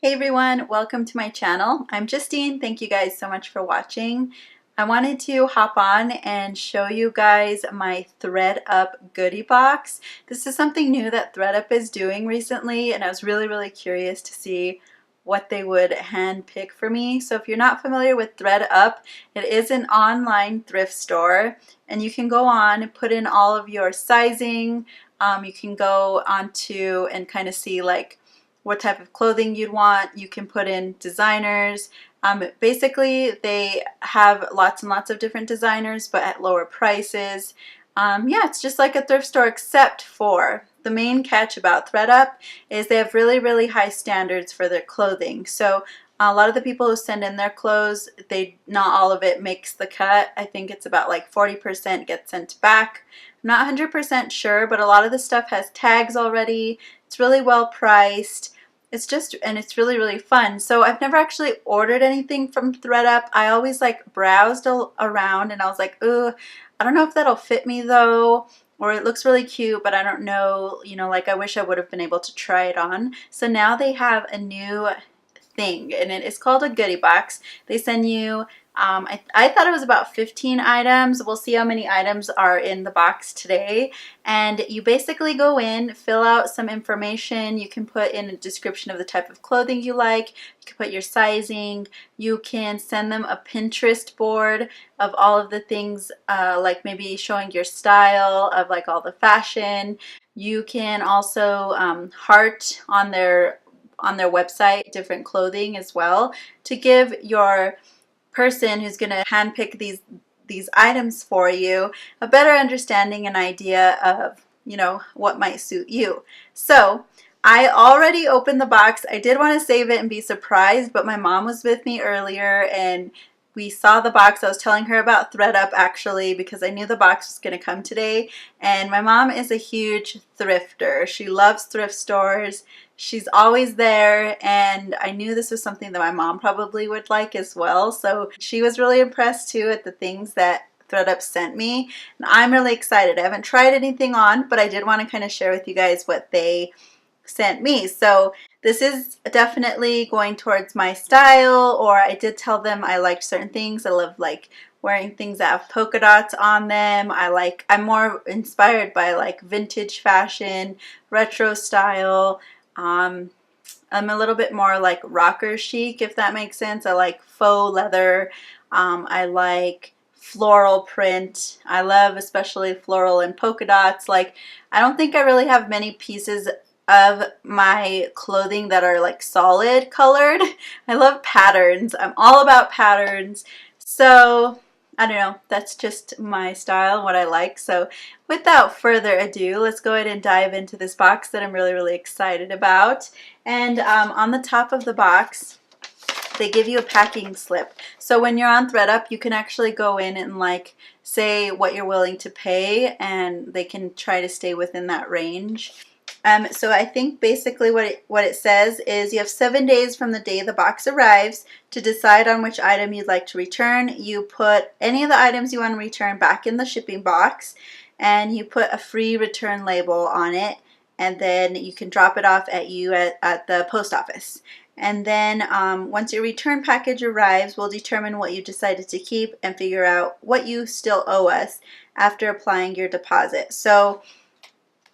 Hey everyone, welcome to my channel. I'm Justine. Thank you guys so much for watching. I wanted to hop on and show you guys my ThredUP goodie box. This is something new that ThredUP is doing recently, and I was really curious to see what they would hand pick for me. So if you're not familiar with ThredUP, it is an online thrift store, and you can go on and put in all of your sizing. You can go onto and kind of see like what type of clothing you'd want. You can put in designers. Basically, they have lots and lots of different designers, but at lower prices. Yeah, it's just like a thrift store, except for the main catch about ThredUP is they have really high standards for their clothing. So a lot of the people who send in their clothes, not all of it makes the cut. I think it's about like 40% gets sent back. I'm not 100% sure, but a lot of the stuff has tags already. It's really well priced. And it's really fun. So I've never actually ordered anything from ThredUP. I always like browsed around and I was like, ooh, I don't know if that'll fit me though, or it looks really cute, but I don't know, like I wish I would have been able to try it on. So now they have a new thing, and it is called a goodie box. They send you I thought it was about 15 items. We'll see how many items are in the box today. And you basically go in, fill out some information. You can put in a description of the type of clothing you like. You can put your sizing. You can send them a Pinterest board of all of the things, like maybe showing your style of like all the fashion. You can also heart on their website different clothing as well to give your person who's going to handpick these items for you a better understanding and idea of what might suit you. So I already opened the box. I did want to save it and be surprised, but my mom was with me earlier and we saw the box. I was telling her about ThredUP actually because I knew the box was going to come today, and my mom is a huge thrifter. She loves thrift stores. She's always there, and I knew this was something that my mom probably would like as well. So she was really impressed too at the things that ThredUP sent me, and I'm really excited. I haven't tried anything on, but I did want to kind of share with you guys what they sent me. So this is definitely going towards my style, or I did tell them I liked certain things. I love like wearing things that have polka dots on them. I'm more inspired by like vintage fashion, retro style. I'm a little bit more like rocker chic, if that makes sense. I like faux leather. I like floral print. I love especially floral and polka dots. Like, I don't think I really have many pieces of my clothing that are like solid colored. I love patterns. I'm all about patterns. So I don't know, that's just my style, what I like. So without further ado, let's go ahead and dive into this box that I'm really excited about. And on the top of the box, they give you a packing slip. So when you're on ThredUP, you can actually go in and like say what you're willing to pay, and they can try to stay within that range. So I think basically what it says is you have 7 days from the day the box arrives to decide on which item you'd like to return. You put any of the items you want to return back in the shipping box, and you put a free return label on it, and then you can drop it off at the post office. And then once your return package arrives, we'll determine what you decided to keep and figure out what you still owe us after applying your deposit. So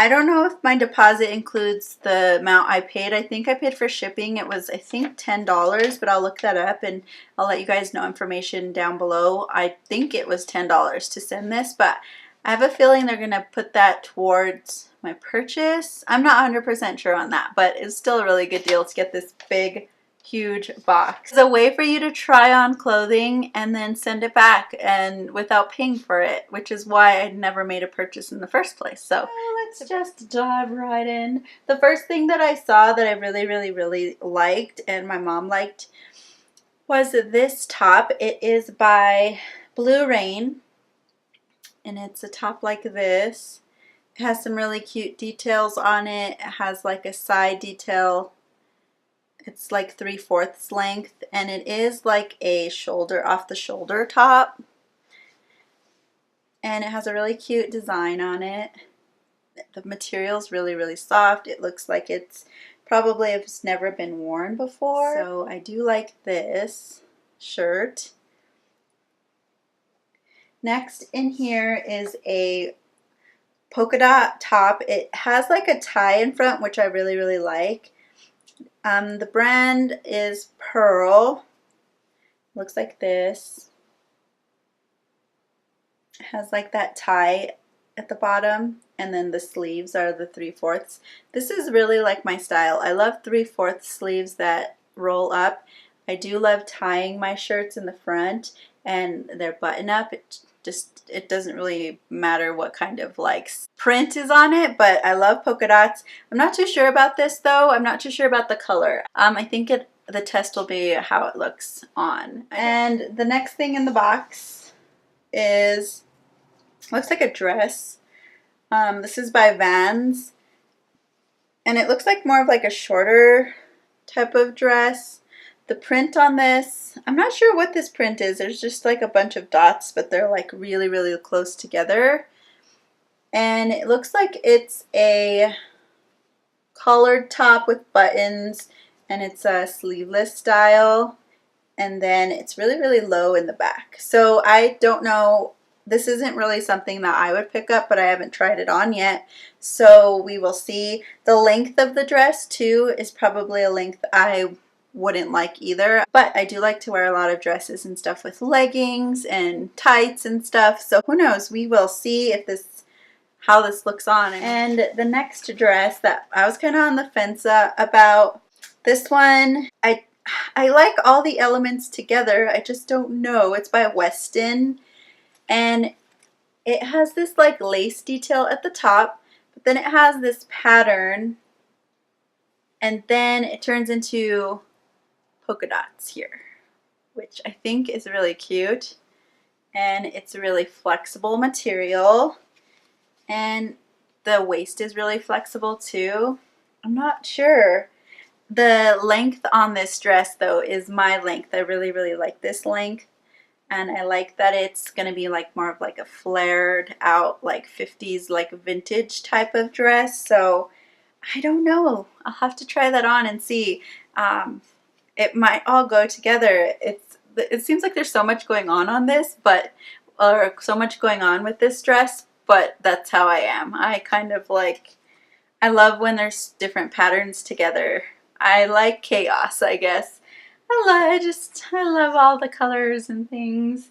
I don't know if my deposit includes the amount I paid. I think I paid for shipping. It was, I think, $10, but I'll look that up and I'll let you guys know information down below. I think it was $10 to send this, but I have a feeling they're going to put that towards my purchase. I'm not 100% sure on that, but it's still a really good deal to get this big, huge box. It's a way for you to try on clothing and then send it back and without paying for it, which is why I never made a purchase in the first place. So let's just dive right in. The first thing that I saw that I really liked and my mom liked was this top. It is by Blue Rain, and it's a top like this. It has some really cute details on it. It has like a side detail. It's like 3/4 length, and it is like a off the shoulder top, and it has a really cute design on it. The material's really soft. It looks like it's probably has never been worn before. So I do like this shirt. Next in here is a polka dot top. It has like a tie in front, which I really, really like. The brand is Pearl. Looks like this. It has like that tie at the bottom, and then the sleeves are the 3/4. This is really like my style. I love 3/4 sleeves that roll up. I do love tying my shirts in the front, and they're button up. It doesn't really matter what kind of like print is on it, but I love polka dots. I'm not too sure about this though. I'm not too sure about the color. I think the test will be how it looks on. And the next thing in the box is, looks like a dress. This is by Vans, and it looks like more of like a shorter type of dress. The print on this, I'm not sure what this print is. There's just like a bunch of dots, but they're like really, really close together. And it looks like it's a collared top with buttons, and it's a sleeveless style. And then it's really, really low in the back. So I don't know. This isn't really something that I would pick up, but I haven't tried it on yet. So we will see. The length of the dress too is probably a length I wouldn't like either, but I do like to wear a lot of dresses and stuff with leggings and tights and stuff, so who knows, we will see if how this looks on. And the next dress that I was kind of on the fence about, this one, I like all the elements together, I just don't know. It's by Weston, and it has this like lace detail at the top, but then it has this pattern, and then it turns into polka dots here, which I think is really cute, and it's a really flexible material, and the waist is really flexible too. I'm not sure. The length on this dress though is my length. I really, really like this length, and I like that it's gonna be like more of like a flared out like 50s like vintage type of dress. So I don't know, I'll have to try that on and see. It might all go together. It seems like there's so much going on this, or so much going on with this dress, but that's how I am. I kind of like, I love when there's different patterns together. I like chaos, I guess. I love all the colors and things.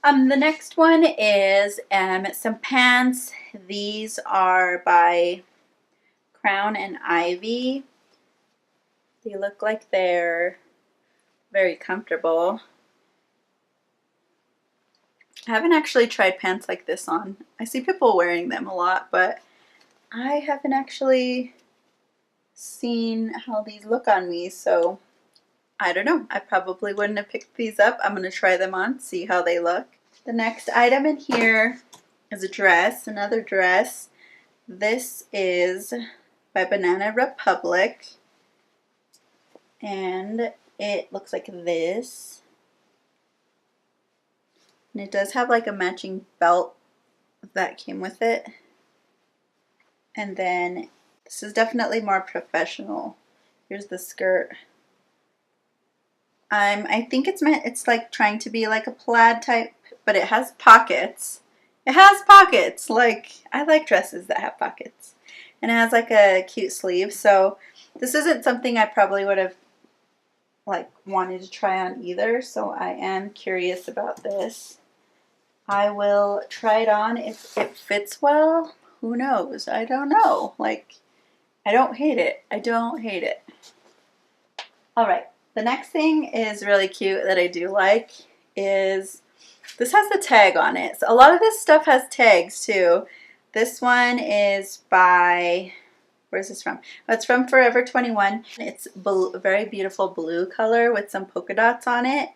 The next one is some pants. These are by Crown and Ivy. They look like they're very comfortable. I haven't actually tried pants like this on. I see people wearing them a lot, but I haven't actually seen how these look on me, so I don't know. I probably wouldn't have picked these up. I'm going to try them on, see how they look. The next item in here is a dress, another dress. This is by Banana Republic, and it looks like this. And it does have like a matching belt that came with it. And then this is definitely more professional. Here's the skirt. I think it's like trying to be like a plaid type, but it has pockets. It has pockets. Like, I like dresses that have pockets. And it has like a cute sleeve. So this isn't something I probably would have like wanted to try on either. So I am curious about this. I will try it on. If it fits well, who knows? I don't know. Like, I don't hate it. I don't hate it. All right. The next thing is really cute that I do like is this has the tag on it. So a lot of this stuff has tags too. This one is by, where's this from? Oh, it's from Forever 21. It's a very beautiful blue color with some polka dots on it.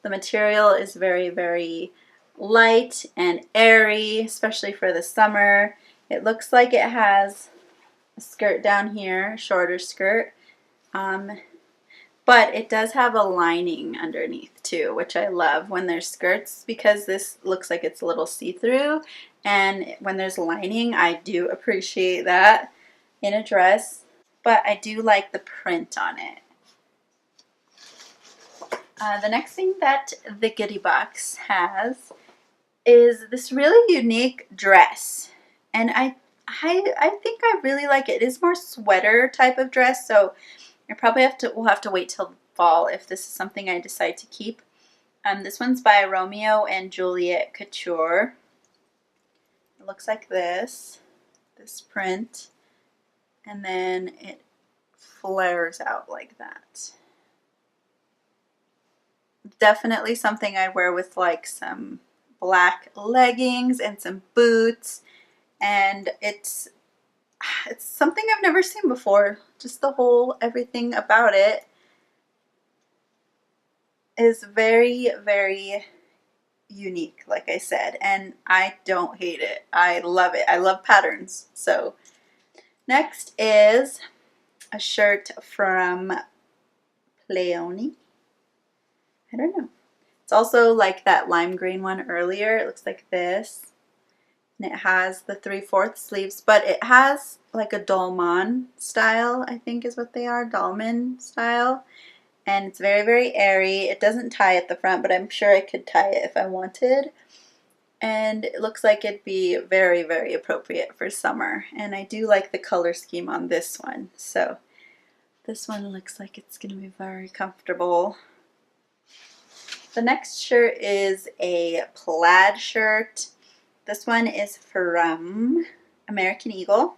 The material is very, very light and airy, especially for the summer. It looks like it has a skirt down here, a shorter skirt. But it does have a lining underneath too, which I love when there's skirts, because this looks like it's a little see-through, and when there's lining, I do appreciate that in a dress. but I do like the print on it. The next thing that the Goodie box has is this really unique dress, and I think I really like it. It is more sweater type of dress, so I probably we'll have to wait till fall if this is something I decide to keep. This one's by Romeo and Juliet Couture. It looks like this print, and then it flares out like that. Definitely something I'd wear with like some black leggings and some boots, and it's something I've never seen before. Just the whole everything about it is very, very unique, like I said, and I don't hate it. I love it. I love patterns. So next is a shirt from Pleoni. I don't know. It's also like that lime green one earlier. It looks like this. And it has the 3/4 sleeves, but it has like a dolman style, I think is what they are, dolman style. And it's very, very airy. It doesn't tie at the front, but I'm sure I could tie it if I wanted. And it looks like it'd be very, very appropriate for summer. And I do like the color scheme on this one. So this one looks like it's going to be very comfortable. The next shirt is a plaid shirt. This one is from American Eagle.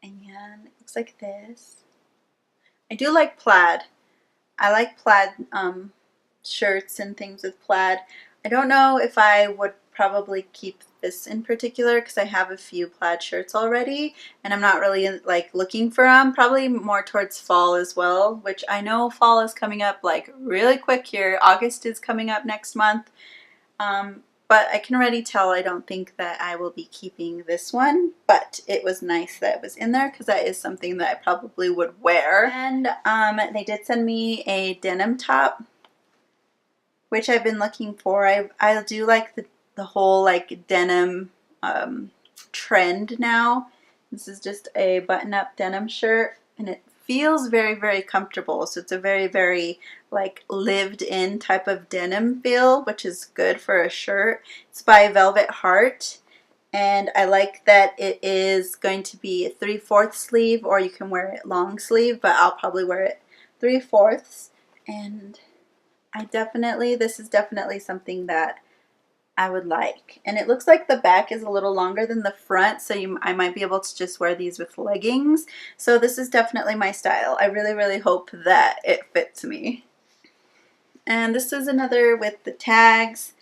And it looks like this. I do like plaid. I like plaid shirts and things with plaid. I don't know if I would probably keep this in particular because I have a few plaid shirts already and I'm not really like looking for them. Probably more towards fall as well, which I know fall is coming up like really quick here. August is coming up next month. But I can already tell I don't think that I will be keeping this one, but it was nice that it was in there because that is something that I probably would wear. And they did send me a denim top, which I've been looking for. I do like the whole like denim trend now. This is just a button-up denim shirt, and it feels very, very comfortable. So it's a very, very like lived-in type of denim feel, which is good for a shirt. It's by Velvet Heart, and I like that it is going to be a 3/4 sleeve, or you can wear it long sleeve, but I'll probably wear it 3/4. And this is definitely something that I would like. And it looks like the back is a little longer than the front, so I might be able to just wear these with leggings. So this is definitely my style. I really, really hope that it fits me. And this is another with the tags.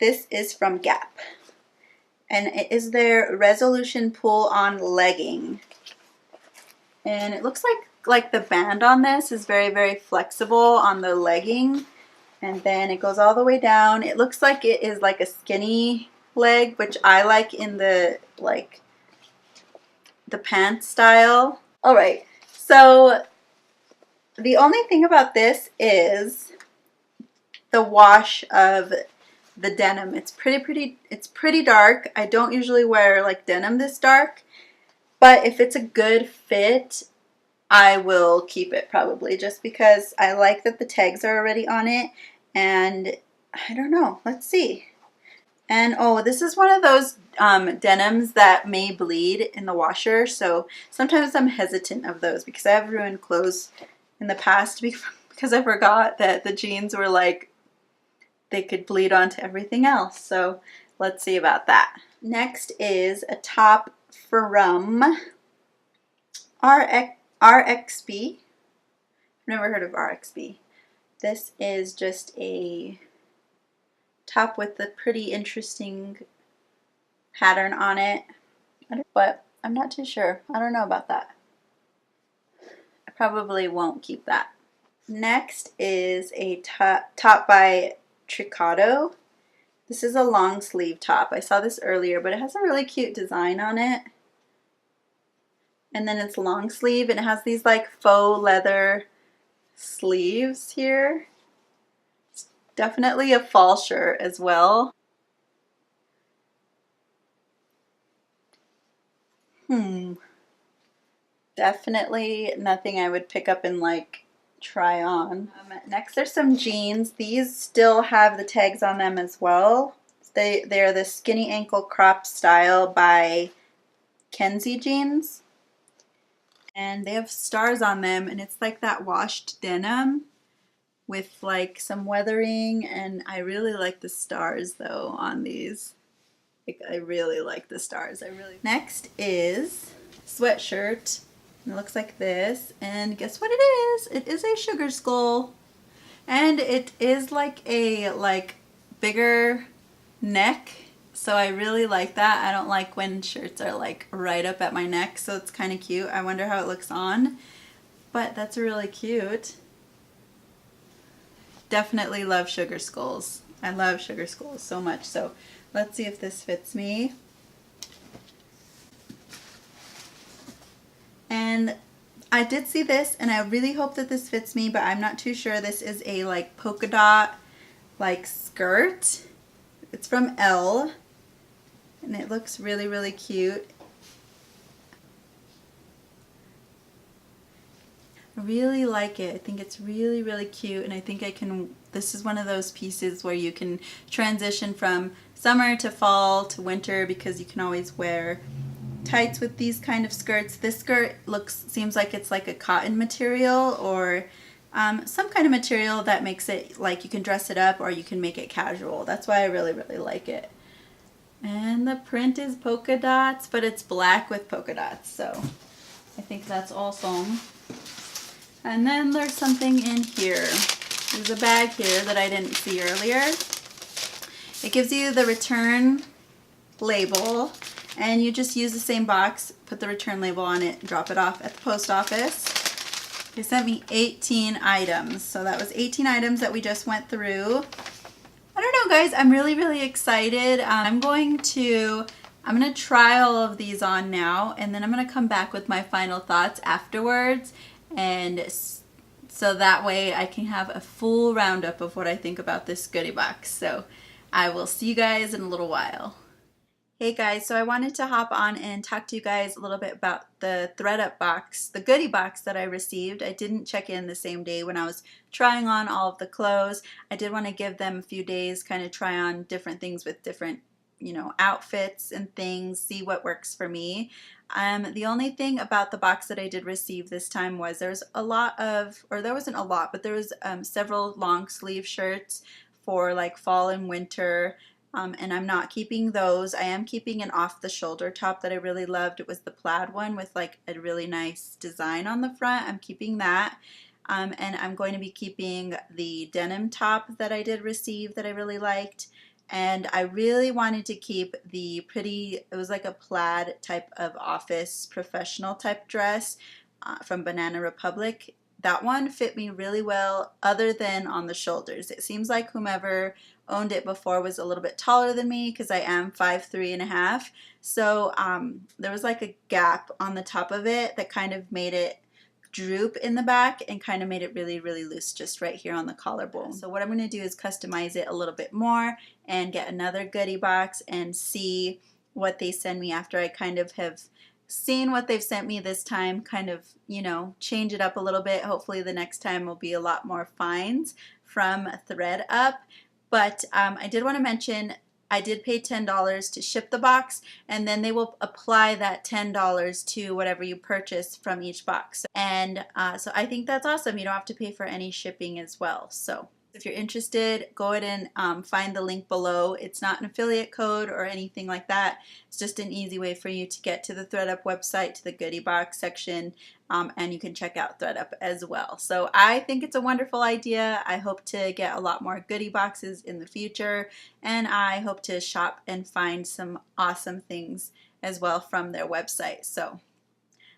This is from Gap. And it is their Resolution Pull-On Legging. And it looks like the band on this is very, very flexible on the legging. And then it goes all the way down. It looks like it is like a skinny leg, which I like in the pants style. All right, so the only thing about this is the wash of the denim. It's pretty dark. I don't usually wear like denim this dark, but if it's a good fit, I will keep it probably, just because I like that the tags are already on it. And I don't know, let's see. And oh, this is one of those denims that may bleed in the washer, so sometimes I'm hesitant of those because I have ruined clothes in the past because I forgot that the jeans were like, they could bleed onto everything else. So let's see about that. Next is a top from RXB. I've never heard of RXB. This is just a top with a pretty interesting pattern on it, but I'm not too sure. I don't know about that. I probably won't keep that. Next is a top by Tricado. This is a long sleeve top. I saw this earlier, but it has a really cute design on it. And then it's long sleeve, and it has these like faux leather sleeves here. It's definitely a fall shirt as well. Definitely nothing I would pick up and like try on. Next there's some jeans. These still have the tags on them as well. They're the skinny ankle crop style by Kenzie jeans. And they have stars on them, and it's like that washed denim with like some weathering, and I really like the stars though on these. Like, I really like the stars. Next is sweatshirt. It looks like this, and guess what it is? It is a sugar skull, and it is like a bigger neck, so I really like that. I don't like when shirts are like right up at my neck, so it's kind of cute. I wonder how it looks on, but that's really cute. Definitely love sugar skulls. I love sugar skulls so much. So let's see if this fits me. And I did see this, and I really hope that this fits me, but I'm not too sure. This is a like polka dot like skirt. It's from Elle, and it looks really, really cute. I really like it. I think it's really, really cute, and I think this is one of those pieces where you can transition from summer to fall to winter, because you can always wear tights with these kind of skirts. This skirt seems like it's like a cotton material or some kind of material that makes it like you can dress it up or you can make it casual. That's why I really, really like it. And the print is polka dots, but it's black with polka dots, so I think that's awesome. And then there's something in here. There's a bag here that I didn't see earlier. It gives you the return label, and you just use the same box, put the return label on it, drop it off at the post office. They sent me 18 items, so that was 18 items that we just went through. I don't know, guys, I'm really, really excited. I'm gonna try all of these on now, and then I'm gonna come back with my final thoughts afterwards, and so that way I can have a full roundup of what I think about this goodie box. So I will see you guys in a little while. Hey guys, so I wanted to hop on and talk to you guys a little bit about the ThredUP box, the goodie box that I received. I didn't check in the same day when I was trying on all of the clothes. I did want to give them a few days, kind of try on different things with different, outfits and things, see what works for me. The only thing about the box that I did receive this time was there wasn't a lot, but there was several long sleeve shirts for like fall and winter. And I'm not keeping those. I am keeping an off-the-shoulder top that I really loved. It was the plaid one with like a really nice design on the front. I'm keeping that. And I'm going to be keeping the denim top that I did receive that I really liked. And I really wanted to keep the it was like a plaid type of office professional type dress from Banana Republic. That one fit me really well, other than on the shoulders. It seems like whomever owned it before was a little bit taller than me, because I am 5'3½". So there was like a gap on the top of it that kind of made it droop in the back and kind of made it really, really loose just right here on the collarbone. So what I'm going to do is customize it a little bit more and get another goodie box and see what they send me after I kind of have seen what they've sent me this time, kind of, change it up a little bit. Hopefully the next time will be a lot more finds from ThredUP. But I did want to mention I did pay $10 to ship the box, and then they will apply that $10 to whatever you purchase from each box. And so I think that's awesome. You don't have to pay for any shipping as well. So if you're interested, go ahead and find the link below. It's not an affiliate code or anything like that. It's just an easy way for you to get to the ThredUP website, to the goodie box section, and you can check out ThredUP as well. So I think it's a wonderful idea. I hope to get a lot more goodie boxes in the future, and I hope to shop and find some awesome things as well from their website. So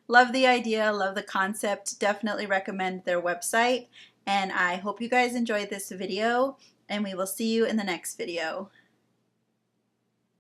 love the idea, love the concept, definitely recommend their website. And I hope you guys enjoyed this video, and we will see you in the next video.